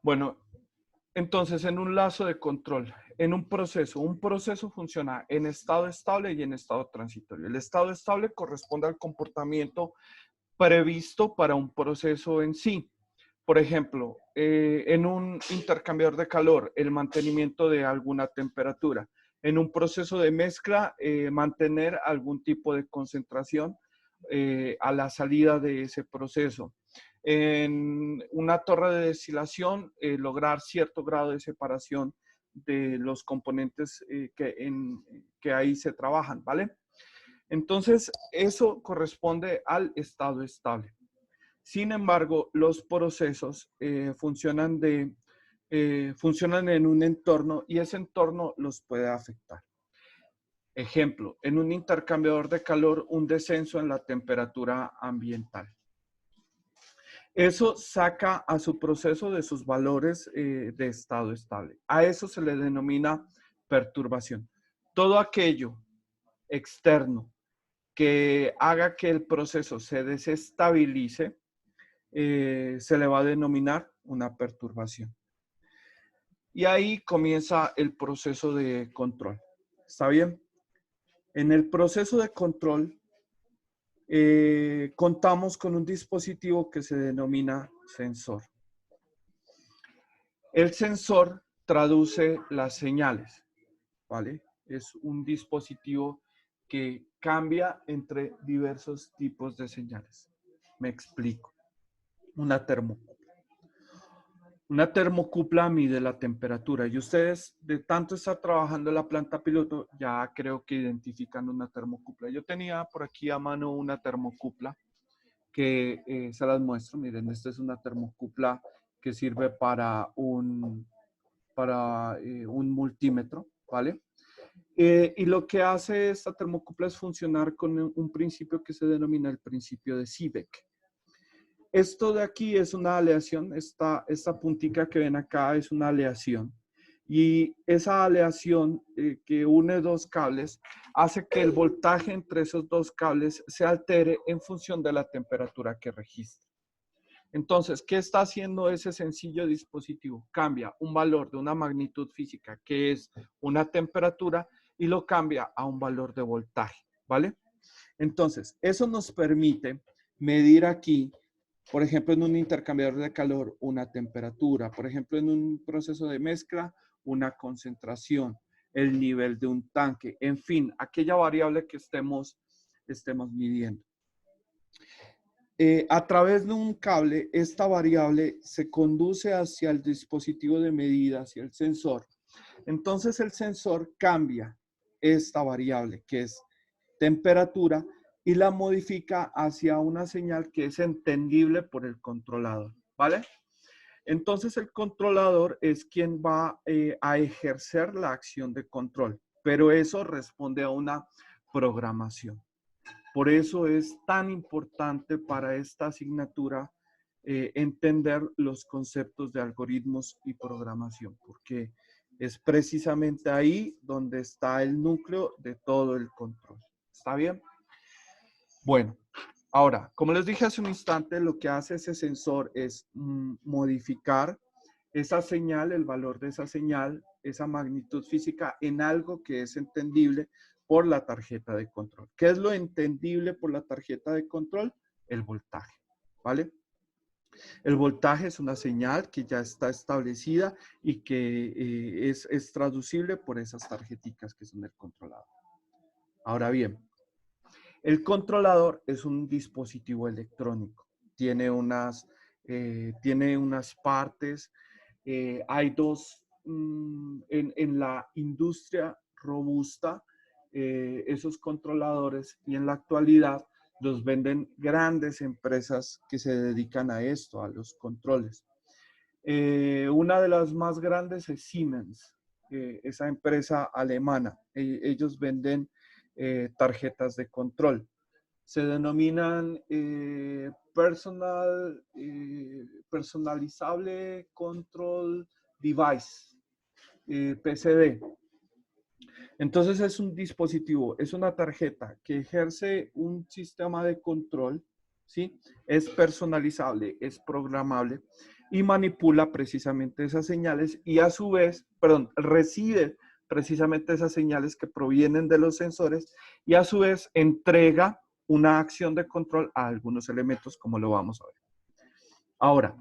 Bueno, entonces en un lazo de control, en un proceso funciona en estado estable y en estado transitorio. El estado estable corresponde al comportamiento previsto para un proceso en sí. Por ejemplo, en un intercambiador de calor, el mantenimiento de alguna temperatura. En un proceso de mezcla, mantener algún tipo de concentración a la salida de ese proceso. En una torre de destilación, lograr cierto grado de separación de los componentes que ahí se trabajan, ¿vale? Entonces, eso corresponde al estado estable. Sin embargo, los procesos funcionan en un entorno y ese entorno los puede afectar. Ejemplo, en un intercambiador de calor, un descenso en la temperatura ambiental. Eso saca a su proceso de sus valores de estado estable. A eso se le denomina perturbación. Todo aquello externo que haga que el proceso se desestabilice, se le va a denominar una perturbación. Y ahí comienza el proceso de control. ¿Está bien? En el proceso de control contamos con un dispositivo que se denomina sensor. El sensor traduce las señales, ¿vale? Es un dispositivo que cambia entre diversos tipos de señales. Me explico. Una termocupla. Una termocupla mide la temperatura y ustedes de tanto estar trabajando en la planta piloto ya creo que identifican una termocupla. Yo tenía por aquí a mano una termocupla que se las muestro. Miren, esta es una termocupla que sirve para un multímetro, ¿vale? Y lo que hace esta termocupla es funcionar con un principio que se denomina el principio de Seebeck. Esto de aquí es una aleación, esta puntica que ven acá es una aleación. Y esa aleación que une dos cables hace que el voltaje entre esos dos cables se altere en función de la temperatura que registra. Entonces, ¿qué está haciendo ese sencillo dispositivo? Cambia un valor de una magnitud física, que es una temperatura, y lo cambia a un valor de voltaje, ¿vale? Entonces, eso nos permite medir aquí, por ejemplo, en un intercambiador de calor, una temperatura, por ejemplo, en un proceso de mezcla, una concentración, el nivel de un tanque, en fin, aquella variable que estemos midiendo. A través de un cable, esta variable se conduce hacia el dispositivo de medida, hacia el sensor. Entonces el sensor cambia esta variable, que es temperatura, y la modifica hacia una señal que es entendible por el controlador, ¿vale? Entonces el controlador es quien va a ejercer la acción de control, pero eso responde a una programación. Por eso es tan importante para esta asignatura entender los conceptos de algoritmos y programación, porque es precisamente ahí donde está el núcleo de todo el control. ¿Está bien? Bueno, ahora, como les dije hace un instante, lo que hace ese sensor es modificar esa señal, el valor de esa señal, esa magnitud física en algo que es entendible por la tarjeta de control. ¿Qué es lo entendible por la tarjeta de control? El voltaje, ¿vale? El voltaje es una señal que ya está establecida y que es traducible por esas tarjeticas que son el controlador. Ahora bien, el controlador es un dispositivo electrónico. Tiene unas partes. Hay dos en la industria robusta, esos controladores, y en la actualidad los venden grandes empresas que se dedican a esto, a los controles. Una de las más grandes es Siemens, esa empresa alemana. Ellos venden tarjetas de control. Se denominan Personalizable Control Device, PCD. Entonces es un dispositivo, es una tarjeta que ejerce un sistema de control ¿sí? Es personalizable, es programable y manipula precisamente esas señales y a su vez, perdón, recibe precisamente esas señales que provienen de los sensores y a su vez entrega una acción de control a algunos elementos, como lo vamos a ver. Ahora,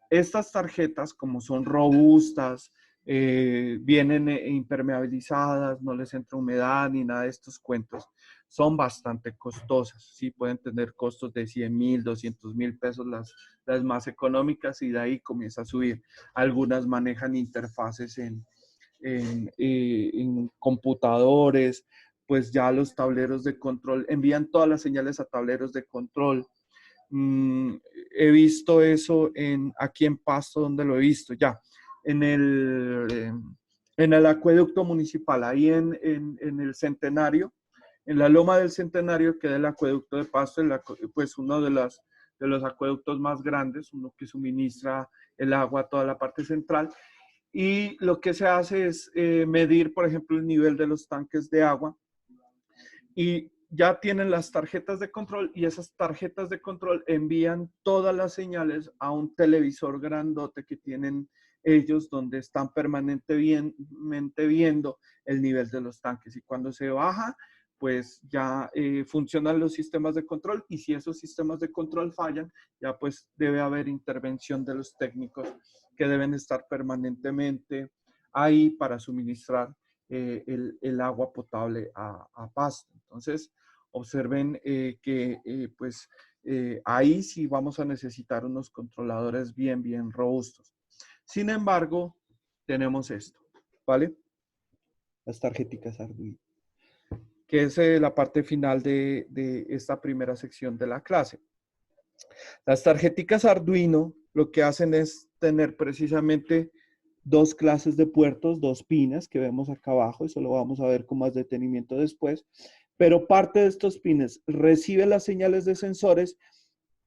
estas tarjetas, como son robustas, vienen impermeabilizadas, no les entra humedad ni nada de estos cuentos, son bastante costosas, ¿sí? Pueden tener costos de 100,000, 200,000 pesos las más económicas y de ahí comienza a subir. Algunas manejan interfaces en computadores, pues ya los tableros de control, envían todas las señales a tableros de control. He visto eso aquí en Pasto, donde lo he visto ya, en el acueducto municipal, ahí en el Centenario, en la Loma del Centenario, queda el acueducto de Pasto, pues uno de los acueductos más grandes, uno que suministra el agua a toda la parte central. Y lo que se hace es medir, por ejemplo, el nivel de los tanques de agua y ya tienen las tarjetas de control y esas tarjetas de control envían todas las señales a un televisor grandote que tienen ellos donde están permanentemente viendo el nivel de los tanques y cuando se baja pues ya funcionan los sistemas de control y si esos sistemas de control fallan ya pues debe haber intervención de los técnicos que deben estar permanentemente ahí para suministrar el agua potable a Pasto. Entonces, observen que pues ahí sí vamos a necesitar unos controladores bien robustos. Sin embargo, tenemos esto, ¿vale? Las tarjeticas Arduino, que es la parte final de esta primera sección de la clase. Las tarjeticas Arduino lo que hacen es tener precisamente dos clases de puertos, dos pines que vemos acá abajo, eso lo vamos a ver con más detenimiento después, pero parte de estos pines recibe las señales de sensores.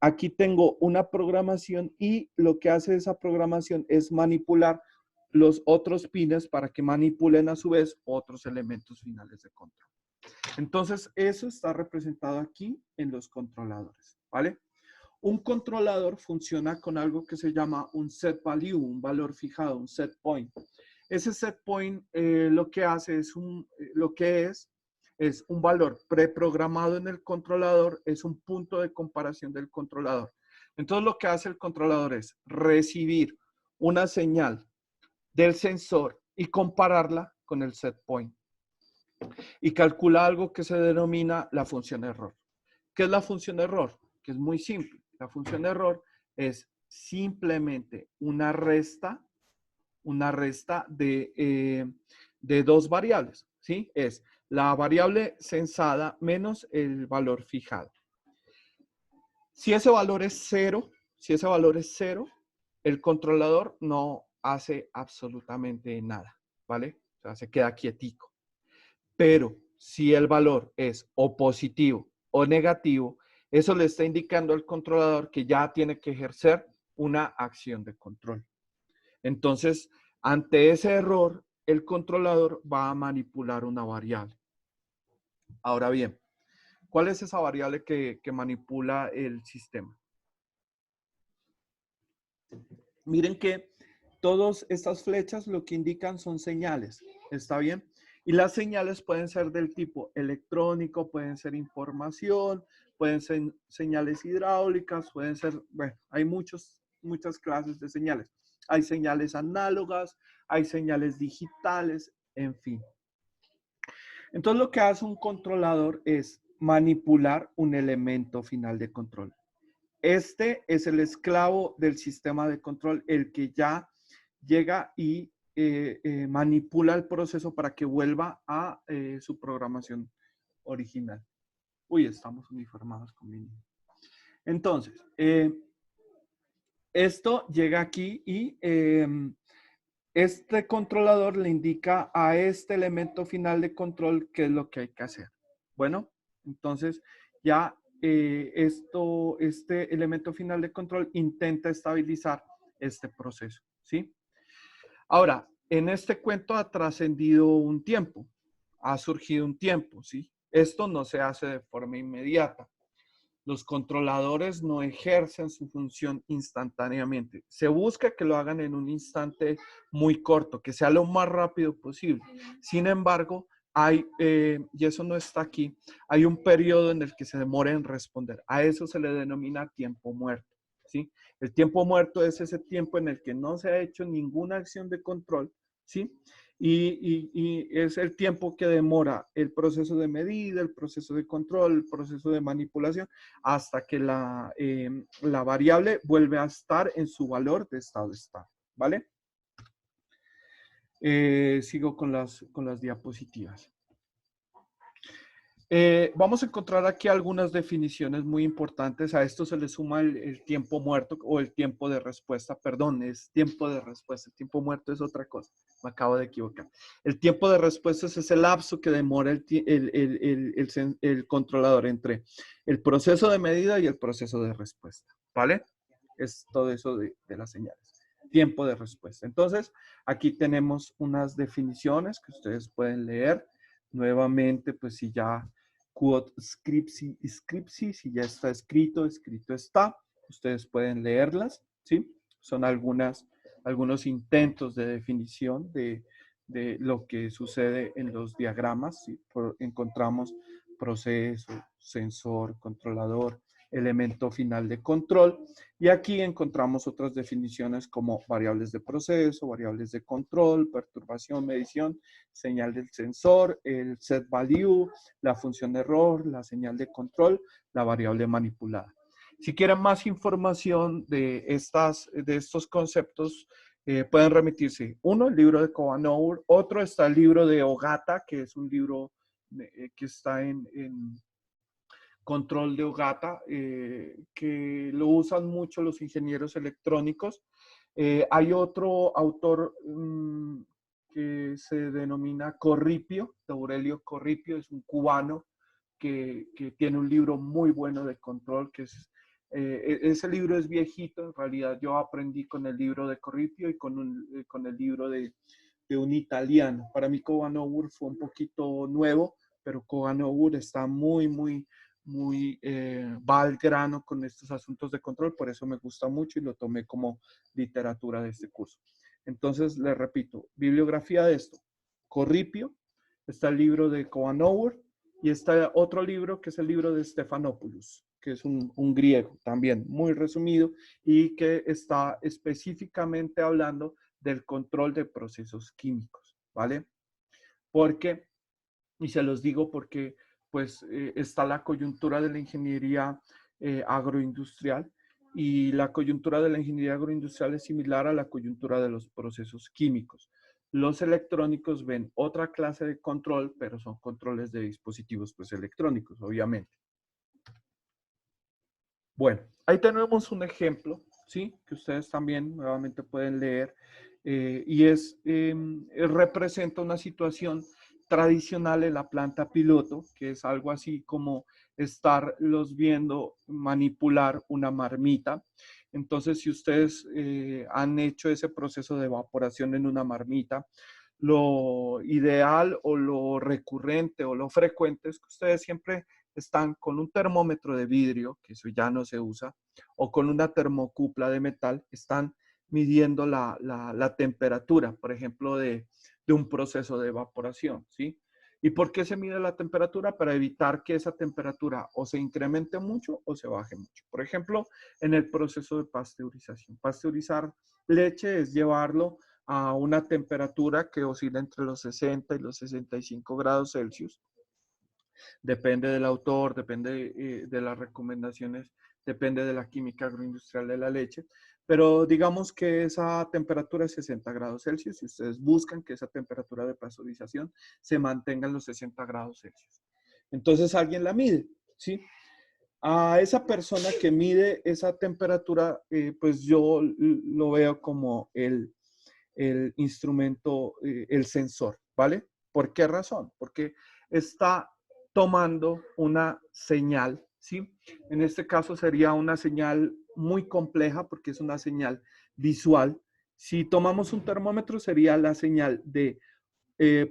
Aquí tengo una programación y lo que hace esa programación es manipular los otros pines para que manipulen a su vez otros elementos finales de control. Entonces, eso está representado aquí en los controladores, ¿vale? Un controlador funciona con algo que se llama un set value, un valor fijado, un set point. Ese set point lo que hace es es un valor preprogramado en el controlador, es un punto de comparación del controlador. Entonces lo que hace el controlador es recibir una señal del sensor y compararla con el set point. Y calcula algo que se denomina la función error. ¿Qué es la función error? Que es muy simple. La función error es simplemente una resta de dos variables, ¿sí? Es la variable censada menos el valor fijado. Si ese valor es cero, el controlador no hace absolutamente nada, ¿vale? O sea, se queda quietico. Pero si el valor es o positivo o negativo, eso le está indicando al controlador que ya tiene que ejercer una acción de control. Entonces, ante ese error, el controlador va a manipular una variable. Ahora bien, ¿cuál es esa variable que manipula el sistema? Miren que todas estas flechas lo que indican son señales, ¿está bien? Y las señales pueden ser del tipo electrónico, pueden ser información, pueden ser señales hidráulicas, pueden ser, bueno, hay muchas clases de señales. Hay señales análogas, hay señales digitales, en fin. Entonces lo que hace un controlador es manipular un elemento final de control. Este es el esclavo del sistema de control, el que ya llega y manipula el proceso para que vuelva a su programación original. Uy, estamos uniformados con mi niño. Entonces, esto llega aquí y este controlador le indica a este elemento final de control qué es lo que hay que hacer. Bueno, entonces ya este elemento final de control intenta estabilizar este proceso, ¿sí? Ahora, en este cuento ha trascendido un tiempo, ha surgido un tiempo, ¿sí? Esto no se hace de forma inmediata. Los controladores no ejercen su función instantáneamente. Se busca que lo hagan en un instante muy corto, que sea lo más rápido posible. Sin embargo, hay, y eso no está aquí, hay un periodo en el que se demora en responder. A eso se le denomina tiempo muerto, ¿sí? El tiempo muerto es ese tiempo en el que no se ha hecho ninguna acción de control, ¿sí? Y es el tiempo que demora el proceso de medida, el proceso de control, el proceso de manipulación, hasta que la variable vuelve a estar en su valor de estado estable, ¿vale? Sigo con las diapositivas. Vamos a encontrar aquí algunas definiciones muy importantes. A esto se le suma el tiempo muerto o el tiempo de respuesta. Perdón, es tiempo de respuesta. El tiempo muerto es otra cosa. Me acabo de equivocar. El tiempo de respuesta es ese lapso que demora el controlador entre el proceso de medida y el proceso de respuesta. ¿Vale? Es todo eso de las señales. Tiempo de respuesta. Entonces, aquí tenemos unas definiciones que ustedes pueden leer. Nuevamente, pues si ya quod scripsi, si ya está escrito, escrito está. Ustedes pueden leerlas, ¿sí? Son algunos intentos de definición de lo que sucede en los diagramas. ¿Sí? Encontramos proceso, sensor, controlador, elemento final de control. Y aquí encontramos otras definiciones como variables de proceso, variables de control, perturbación, medición, señal del sensor, el set value, la función error, la señal de control, la variable manipulada. Si quieren más información de estos conceptos, pueden remitirse. Uno, el libro de Covanour. Otro está el libro de Ogata, que es un libro que está en control de Ogata, que lo usan mucho los ingenieros electrónicos. Hay otro autor que se denomina Corripio, de Aurelio Corripio, es un cubano que tiene un libro muy bueno de control, que es, ese libro es viejito, en realidad yo aprendí con el libro de Corripio y con el libro de un italiano. Para mí Covanour fue un poquito nuevo, pero Covanour está muy va al grano con estos asuntos de control, por eso me gusta mucho y lo tomé como literatura de este curso. Entonces, les repito, bibliografía de esto, Corripio, está el libro de Covanour y está otro libro que es el libro de Stephanopoulos, que es un griego también muy resumido y que está específicamente hablando del control de procesos químicos, ¿vale? Porque, y se los digo porque pues está la coyuntura de la ingeniería agroindustrial y la coyuntura de la ingeniería agroindustrial es similar a la coyuntura de los procesos químicos. Los electrónicos ven otra clase de control, pero son controles de dispositivos pues electrónicos, obviamente. Bueno, ahí tenemos un ejemplo, ¿sí? Que ustedes también nuevamente pueden leer y representa una situación tradicional en la planta piloto, que es algo así como estarlos viendo manipular una marmita. Entonces, si ustedes han hecho ese proceso de evaporación en una marmita, lo ideal o lo recurrente o lo frecuente es que ustedes siempre están con un termómetro de vidrio, que eso ya no se usa, o con una termocupla de metal, están midiendo la temperatura, por ejemplo, de un proceso de evaporación, ¿sí? ¿Y por qué se mide la temperatura? Para evitar que esa temperatura o se incremente mucho o se baje mucho. Por ejemplo, en el proceso de pasteurización. Pasteurizar leche es llevarlo a una temperatura que oscila entre los 60 y los 65 grados Celsius. Depende del autor, depende de las recomendaciones, depende de la química agroindustrial de la leche, pero digamos que esa temperatura es 60 grados Celsius y ustedes buscan que esa temperatura de pasteurización se mantenga en los 60 grados Celsius. Entonces alguien la mide, ¿sí? A esa persona que mide esa temperatura, pues yo lo veo como el instrumento, el sensor, ¿vale? ¿Por qué razón? Porque está tomando una señal, ¿sí? En este caso sería una señal muy compleja porque es una señal visual. Si tomamos un termómetro sería la señal de,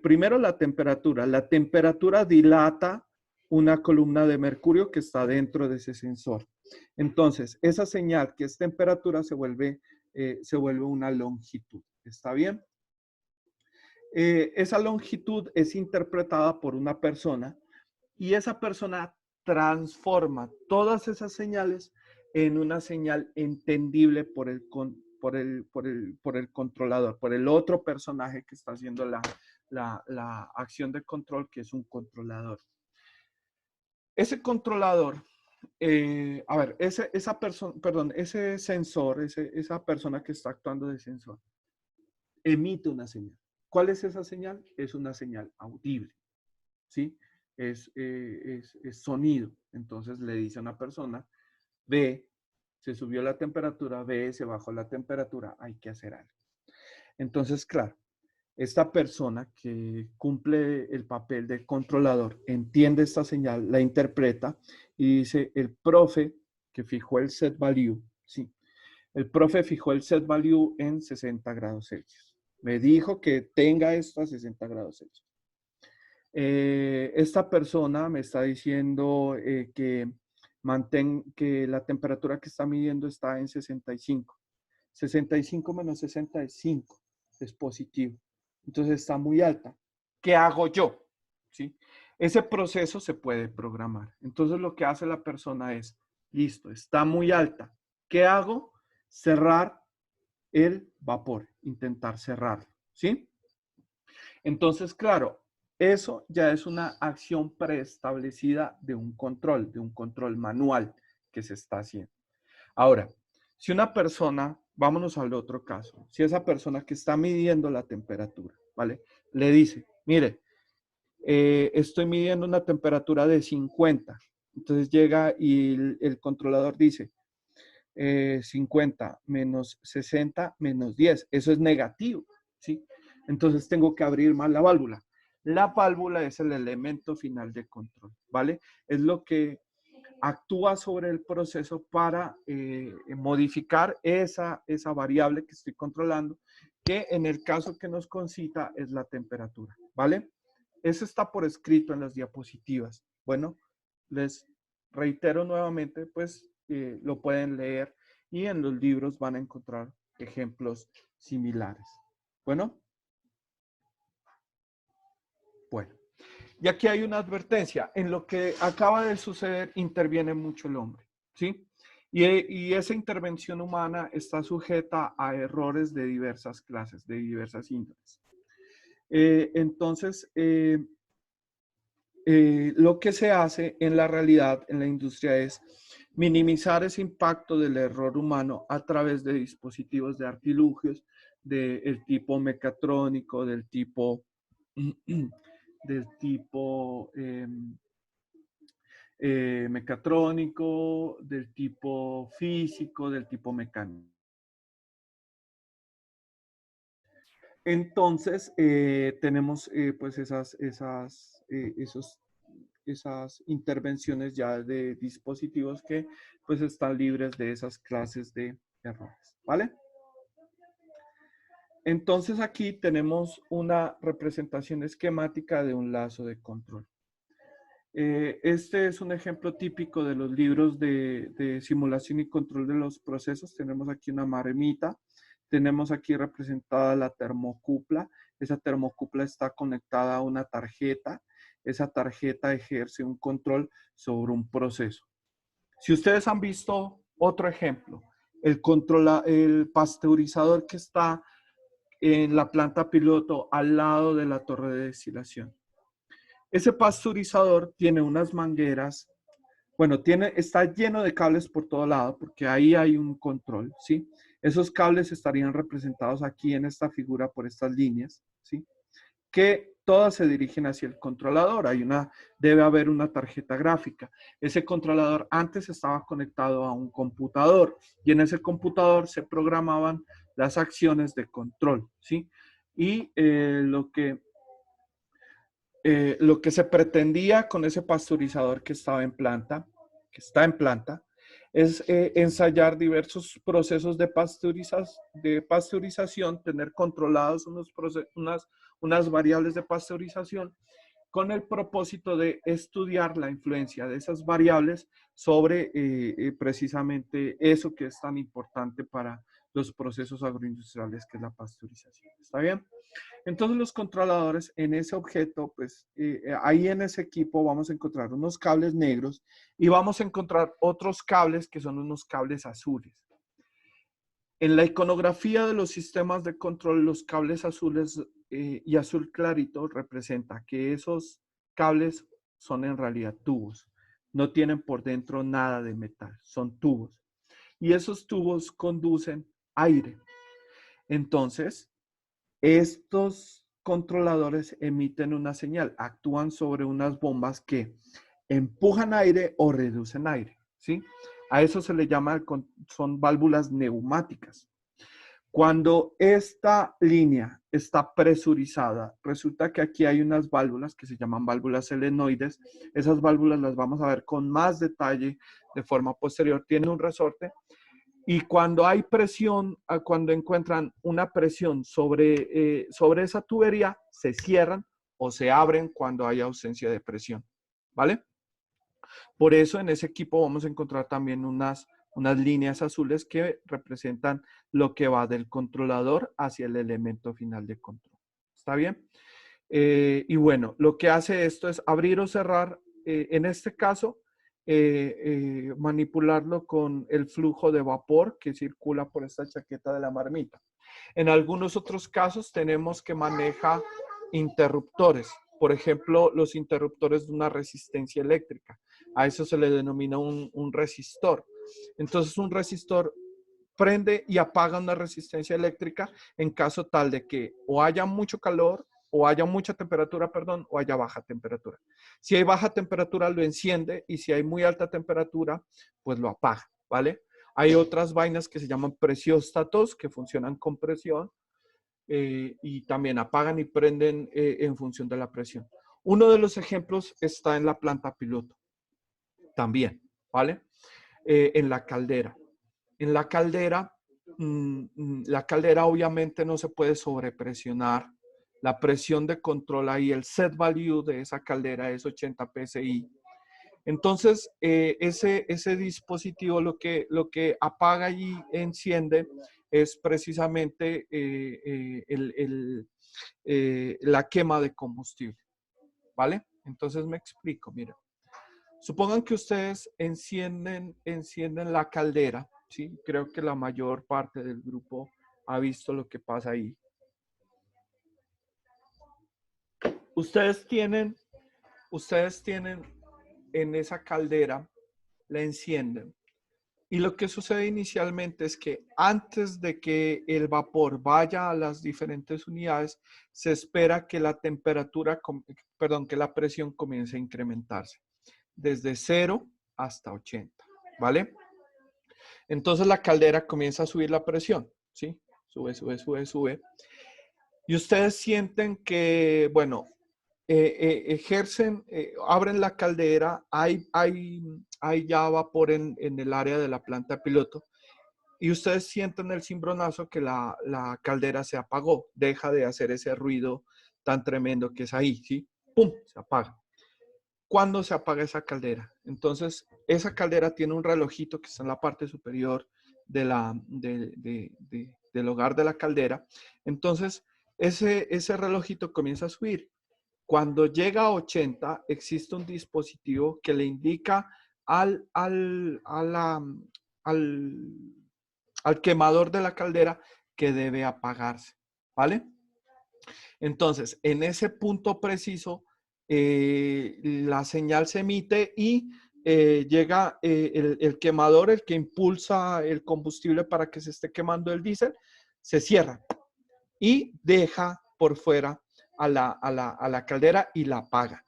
primero la temperatura. La temperatura dilata una columna de mercurio que está dentro de ese sensor. Entonces, esa señal que es temperatura se vuelve una longitud. ¿Está bien? Esa longitud es interpretada por una persona y esa persona transforma todas esas señales en una señal entendible por el controlador, por el otro personaje que está haciendo la acción de control, que es un controlador. Ese controlador, ese sensor, esa persona que está actuando de sensor, emite una señal. ¿Cuál es esa señal? Es una señal audible, ¿sí? Es sonido. Entonces le dice a una persona, ve, se subió la temperatura, ve, se bajó la temperatura, hay que hacer algo. Entonces, claro, esta persona que cumple el papel de controlador entiende esta señal, la interpreta y dice, el profe que fijó el set value, ¿sí? El profe fijó el set value en 60 grados Celsius. Me dijo que tenga esto a 60 grados Celsius. Esta persona me está diciendo que la temperatura que está midiendo está en 65. 65 menos 65 es positivo. Entonces está muy alta. ¿Qué hago yo? ¿Sí? Ese proceso se puede programar. Entonces lo que hace la persona es, listo, está muy alta. ¿Qué hago? Cerrar el vapor, intentar cerrarlo. ¿Sí? Entonces, claro, eso ya es una acción preestablecida de un control manual que se está haciendo. Ahora, si una persona, vámonos al otro caso, si esa persona que está midiendo la temperatura, ¿vale? Le dice, mire, estoy midiendo una temperatura de 50. Entonces llega y el controlador dice, 50 menos 60 menos 10. Eso es negativo, ¿sí? Entonces tengo que abrir más la válvula. La válvula es el elemento final de control, ¿vale? Es lo que actúa sobre el proceso para modificar esa variable que estoy controlando, que en el caso que nos concita es la temperatura, ¿vale? Eso está por escrito en las diapositivas. Bueno, les reitero nuevamente, pues lo pueden leer y en los libros van a encontrar ejemplos similares. Bueno. Y aquí hay una advertencia. En lo que acaba de suceder interviene mucho el hombre, ¿sí? Y esa intervención humana está sujeta a errores de diversas clases, de diversas índoles. Entonces, lo que se hace en la realidad, en la industria, es minimizar ese impacto del error humano a través de dispositivos de artilugios del tipo mecatrónico, del tipo mecatrónico, del tipo físico, del tipo mecánico. Entonces, tenemos pues esas intervenciones ya de dispositivos que pues están libres de esas clases de errores, ¿vale? Entonces aquí tenemos una representación esquemática de un lazo de control. Este es un ejemplo típico de los libros de simulación y control de los procesos. Tenemos aquí una marmita, tenemos aquí representada la termocupla. Esa termocupla está conectada a una tarjeta. Esa tarjeta ejerce un control sobre un proceso. Si ustedes han visto otro ejemplo, el pasteurizador que está en la planta piloto al lado de la torre de destilación. Ese pasteurizador tiene unas mangueras, bueno, está lleno de cables por todo lado porque ahí hay un control, ¿sí? Esos cables estarían representados aquí en esta figura por estas líneas, ¿sí? Que todas se dirigen hacia el controlador. Debe haber una tarjeta gráfica. Ese controlador antes estaba conectado a un computador y en ese computador se programaban las acciones de control, ¿sí? Y lo que se pretendía con ese pasteurizador que está en planta, es ensayar diversos procesos de pasteurización, tener controlados unas variables de pasteurización con el propósito de estudiar la influencia de esas variables sobre precisamente eso que es tan importante para los procesos agroindustriales, que es la pasteurización. ¿Está bien? Entonces los controladores en ese objeto, pues ahí en ese equipo vamos a encontrar unos cables negros y vamos a encontrar otros cables que son unos cables azules. En la iconografía de los sistemas de control, los cables azules y azul clarito representa que esos cables son en realidad tubos. No tienen por dentro nada de metal, son tubos. Y esos tubos conducen aire. Entonces, estos controladores emiten una señal, actúan sobre unas bombas que empujan aire o reducen aire, ¿sí? A eso se le llama, son válvulas neumáticas. Cuando esta línea está presurizada, resulta que aquí hay unas válvulas que se llaman válvulas selenoides. Esas válvulas las vamos a ver con más detalle de forma posterior. Tienen un resorte y cuando hay presión, cuando encuentran una presión sobre esa tubería, se cierran o se abren cuando hay ausencia de presión, ¿vale? Por eso en ese equipo vamos a encontrar también unas líneas azules que representan lo que va del controlador hacia el elemento final de control. ¿Está bien? Y bueno, lo que hace esto es abrir o cerrar, en este caso, manipularlo con el flujo de vapor que circula por esta chaqueta de la marmita. En algunos otros casos tenemos que manejar interruptores. Por ejemplo, los interruptores de una resistencia eléctrica. A eso se le denomina un resistor. Entonces, un resistor prende y apaga una resistencia eléctrica en caso tal de que o haya mucho calor, o haya mucha temperatura, perdón, o haya baja temperatura. Si hay baja temperatura, lo enciende, y si hay muy alta temperatura, pues lo apaga, ¿vale? Hay otras vainas que se llaman presióstatos, que funcionan con presión, y también apagan y prenden en función de la presión. Uno de los ejemplos está en la planta piloto, también, ¿vale? En la caldera. En la caldera obviamente no se puede sobrepresionar. La presión de control ahí, el set value de esa caldera es 80 psi. Entonces, ese dispositivo lo que apaga y enciende es precisamente la quema de combustible, ¿vale? Entonces me explico, mira. Supongan que ustedes encienden la caldera, ¿sí? Creo que la mayor parte del grupo ha visto lo que pasa ahí. Ustedes tienen en esa caldera, la encienden. Y lo que sucede inicialmente es que antes de que el vapor vaya a las diferentes unidades, se espera que la temperatura, que la presión comience a incrementarse. Desde 0 hasta 80, ¿vale? Entonces la caldera comienza a subir la presión, ¿sí? Sube, sube, sube, sube. Y ustedes sienten que, bueno, abren la caldera, hay ya vapor en el área de la planta piloto, y ustedes sienten el cimbronazo que la caldera se apagó, deja de hacer ese ruido tan tremendo que es ahí, ¿sí? ¡Pum! Se apaga. ¿Cuándo se apaga esa caldera? Entonces, esa caldera tiene un relojito que está en la parte superior del hogar de la caldera. Entonces, ese relojito comienza a subir. Cuando llega a 80, existe un dispositivo que le indica al quemador de la caldera que debe apagarse, ¿vale? Entonces, en ese punto preciso, la señal se emite y llega el quemador, el que impulsa el combustible para que se esté quemando el diésel, se cierra y deja por fuera a la caldera y la apaga,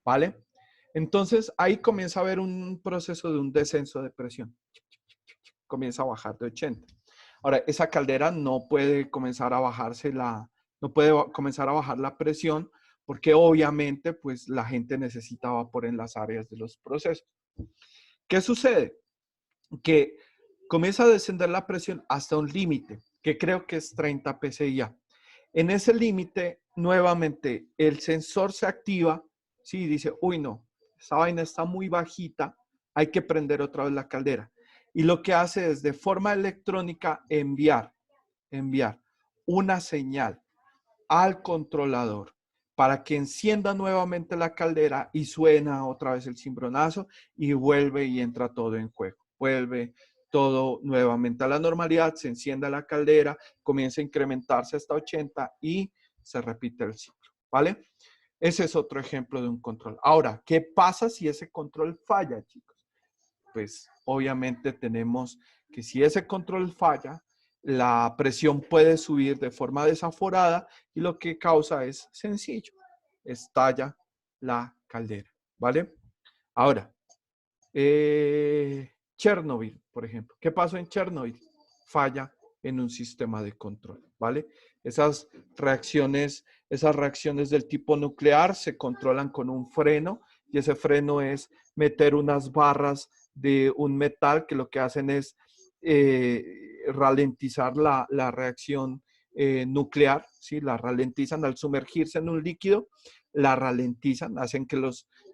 ¿vale? Entonces, ahí comienza a haber un proceso de un descenso de presión. Comienza a bajar de 80. Ahora, esa caldera no puede comenzar a bajarse no puede comenzar a bajar la presión, porque obviamente pues la gente necesita vapor en las áreas de los procesos. ¿Qué sucede? Que comienza a descender la presión hasta un límite, que creo que es 30 psi. En ese límite nuevamente el sensor se activa, ¿sí? Dice, uy, no, esta vaina está muy bajita, hay que prender otra vez la caldera. Y lo que hace es de forma electrónica enviar una señal al controlador para que encienda nuevamente la caldera y suena otra vez el cimbronazo y vuelve y entra todo en juego. Vuelve todo nuevamente a la normalidad, se encienda la caldera, comienza a incrementarse hasta 80 y se repite el ciclo, ¿vale? Ese es otro ejemplo de un control. Ahora, ¿qué pasa si ese control falla, chicos? Pues obviamente tenemos que si ese control falla, la presión puede subir de forma desaforada y lo que causa es sencillo, estalla la caldera, ¿vale? Ahora, Chernobyl, por ejemplo. ¿Qué pasó en Chernobyl? Falla en un sistema de control, ¿vale? Esas reacciones del tipo nuclear se controlan con un freno y ese freno es meter unas barras de un metal que lo que hacen es ralentizar la reacción nuclear, ¿sí? La ralentizan al sumergirse en un líquido, la ralentizan, hacen que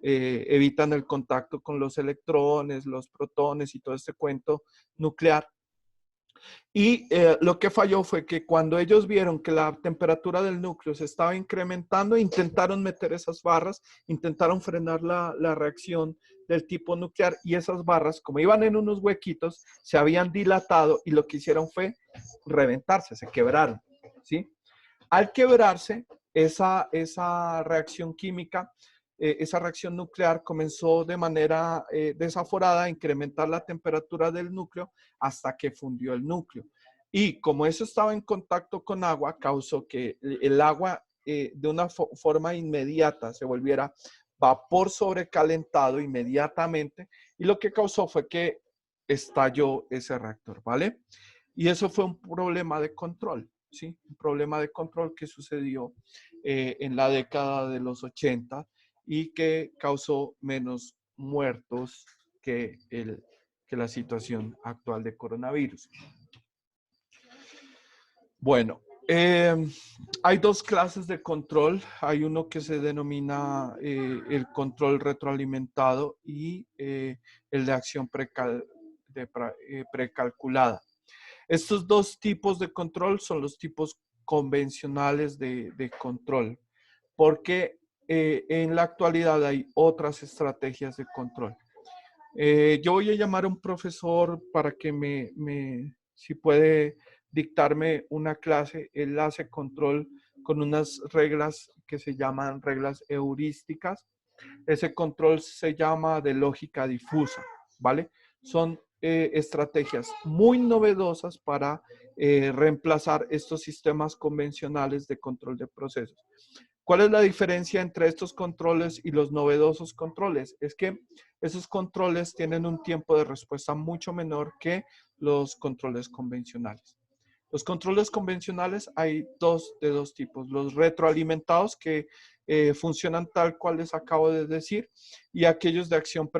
evitan el contacto con los electrones, los protones y todo este cuento nuclear. Y lo que falló fue que cuando ellos vieron que la temperatura del núcleo se estaba incrementando, intentaron meter esas barras, intentaron frenar la reacción del tipo nuclear y esas barras, como iban en unos huequitos, se habían dilatado y lo que hicieron fue reventarse, se quebraron, ¿sí? Al quebrarse, esa reacción química, esa reacción nuclear comenzó de manera desaforada a incrementar la temperatura del núcleo hasta que fundió el núcleo. Y como eso estaba en contacto con agua, causó que el agua de una forma inmediata se volviera vapor sobrecalentado inmediatamente y lo que causó fue que estalló ese reactor, ¿vale? Y eso fue un problema de control, ¿sí? Un problema de control que sucedió en la década de los 80 y que causó menos muertos que la situación actual de coronavirus. Bueno, hay dos clases de control. Hay uno que se denomina el control retroalimentado y el de acción precalculada. Estos dos tipos de control son los tipos convencionales de control, porque en la actualidad hay otras estrategias de control. Yo voy a llamar a un profesor para que si puede dictarme una clase. Él hace control con unas reglas que se llaman reglas heurísticas. Ese control se llama de lógica difusa, ¿vale? Son estrategias muy novedosas para reemplazar estos sistemas convencionales de control de procesos. ¿Cuál es la diferencia entre estos controles y los novedosos controles? Es que esos controles tienen un tiempo de respuesta mucho menor que los controles convencionales. Los controles convencionales hay de dos tipos. Los retroalimentados que funcionan tal cual les acabo de decir y aquellos de acción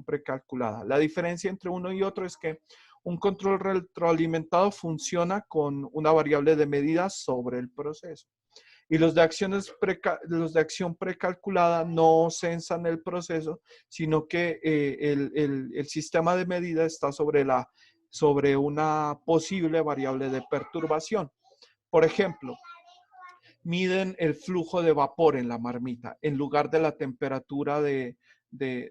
precalculada. La diferencia entre uno y otro es que un control retroalimentado funciona con una variable de medida sobre el proceso. Y los de acción precalculada no censan el proceso, sino que el sistema de medida está sobre una posible variable de perturbación. Por ejemplo, miden el flujo de vapor en la marmita. En lugar de la temperatura de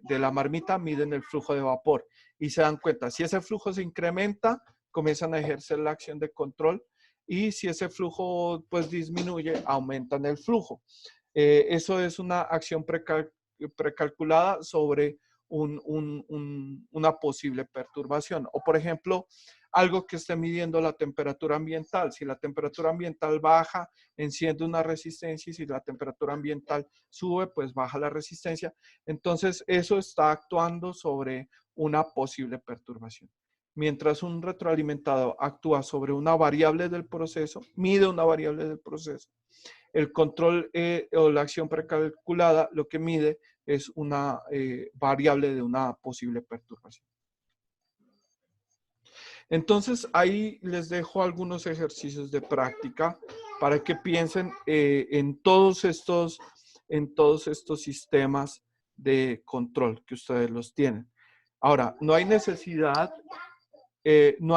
la marmita, miden el flujo de vapor. Y se dan cuenta, si ese flujo se incrementa, comienzan a ejercer la acción de control. Y si ese flujo pues disminuye, aumentan el flujo. Eso es una acción precalculada sobre una posible perturbación. O por ejemplo, algo que esté midiendo la temperatura ambiental. Si la temperatura ambiental baja, enciende una resistencia y si la temperatura ambiental sube, pues baja la resistencia. Entonces, eso está actuando sobre una posible perturbación. Mientras un retroalimentado actúa sobre una variable del proceso, mide una variable del proceso. El control o la acción precalculada lo que mide es una variable de una posible perturbación. Entonces, ahí les dejo algunos ejercicios de práctica para que piensen en todos estos sistemas de control que ustedes los tienen. Ahora, no hay necesidad de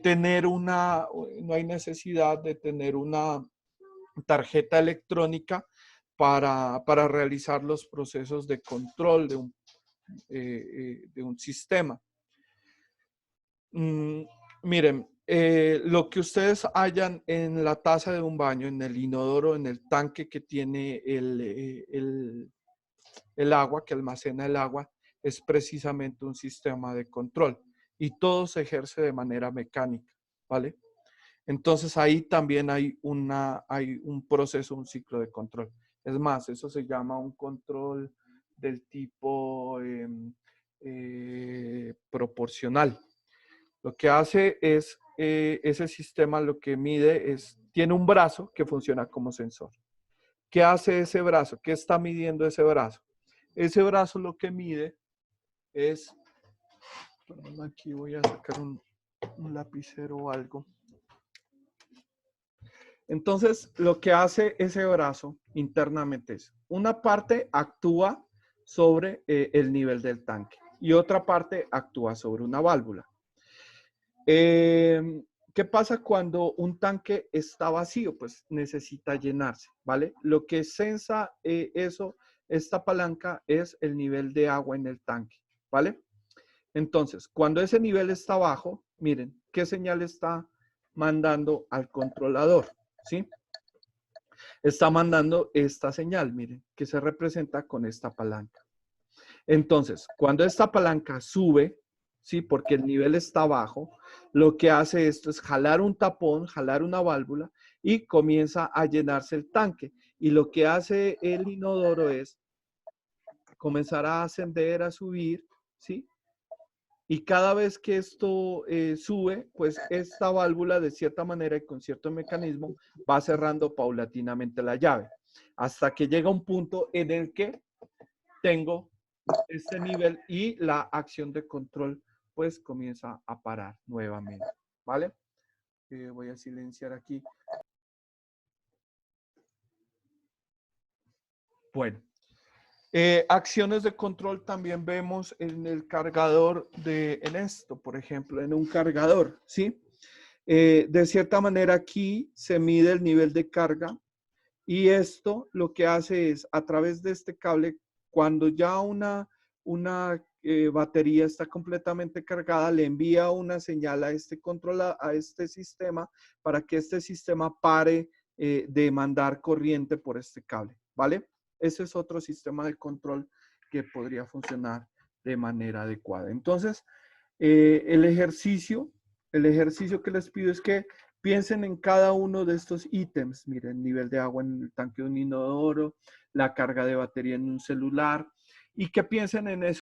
tener una tarjeta electrónica para realizar los procesos de control de un sistema. Miren, lo que ustedes hallan en la taza de un baño, en el inodoro, en el tanque que tiene el agua, que almacena el agua, es precisamente un sistema de control y todo se ejerce de manera mecánica, ¿vale? Entonces ahí también hay un proceso, un ciclo de control. Es más, eso se llama un control del tipo proporcional. Lo que hace es, ese sistema lo que mide es, tiene un brazo que funciona como sensor. ¿Qué hace ese brazo? ¿Qué está midiendo ese brazo? Ese brazo lo que mide es, aquí voy a sacar un lapicero o algo. Entonces, lo que hace ese brazo internamente es, una parte actúa sobre el nivel del tanque y otra parte actúa sobre una válvula. ¿Qué pasa cuando un tanque está vacío? Pues necesita llenarse, ¿vale? Lo que sensa esta palanca es el nivel de agua en el tanque, ¿vale? Entonces, cuando ese nivel está bajo, miren, ¿qué señal está mandando al controlador? ¿Sí? Está mandando esta señal, miren, que se representa con esta palanca. Entonces, cuando esta palanca sube, ¿sí? Porque el nivel está bajo, lo que hace esto es jalar un tapón, jalar una válvula y comienza a llenarse el tanque. Y lo que hace el inodoro es comenzar a ascender, a subir, ¿sí? Y cada vez que esto sube, pues esta válvula de cierta manera y con cierto mecanismo va cerrando paulatinamente la llave hasta que llega un punto en el que tengo este nivel y la acción de control pues comienza a parar nuevamente, ¿vale? Voy a silenciar aquí. Bueno. Acciones de control también vemos en el cargador en esto, por ejemplo, en un cargador, ¿sí? De cierta manera aquí se mide el nivel de carga y esto lo que hace es a través de este cable, cuando ya una batería está completamente cargada, le envía una señal a este a este sistema para que este sistema pare de mandar corriente por este cable, ¿vale? Ese es otro sistema de control que podría funcionar de manera adecuada. Entonces, el ejercicio que les pido es que piensen en cada uno de estos ítems. Miren, nivel de agua en el tanque de un inodoro, la carga de batería en un celular, y que piensen en eso.